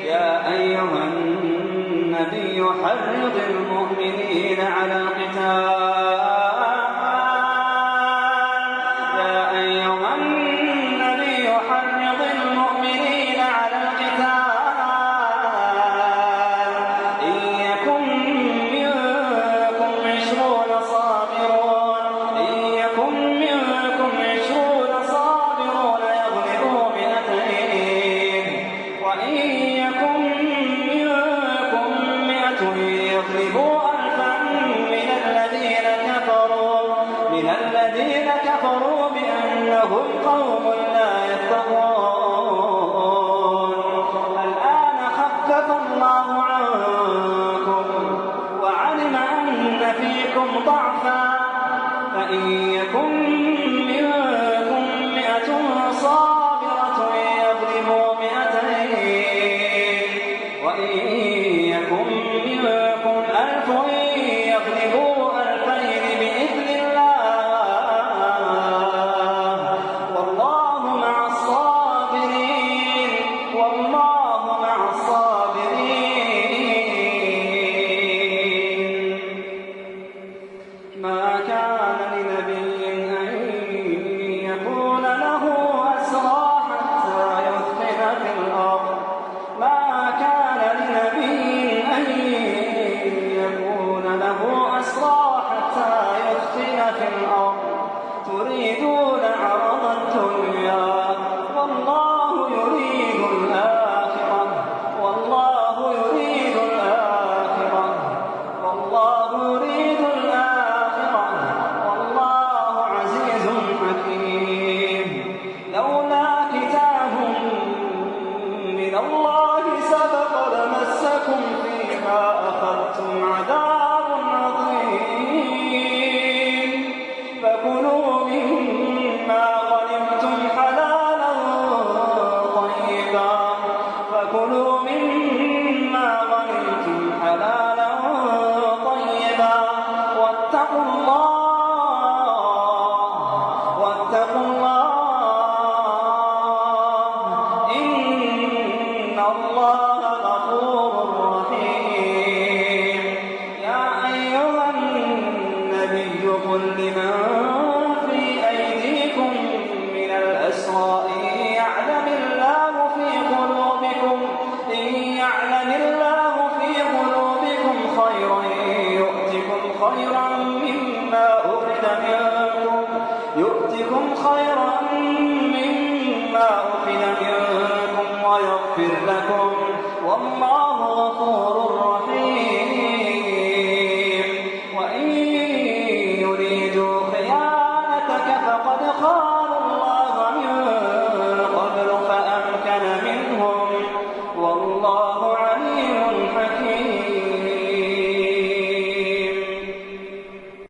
يا أيها النبي حرض المؤمنين على القتال الذين كفروا بأنهم قوم لا يفقهون. الآن خفف الله عنكم وعلم أن فيكم ضعفا فإن يكن منكم 100 صابرة يغلبوا 200 وإن يكن منكم 1000 يغلبوا 2000 بإذن الله تريدون عرض الدنيا والله يريد الآخرة والله يريد الآخرة والله يريد الآخرة والله عزيز حكيم. لولا كتاب من الله سبق لمسكم فيما أخذتم عذاب عظيم فكلوا مما غنمتم حلالا طيبا واتقوا الله إن الله غفور رحيم. يا أيها النبي قل لمن في أيديكم من الأسرى إن يعلم الله في قلوبكم خيرا يؤتكم خيرا مما أخذ منكم ويغفر لكم والله غفور رحيم.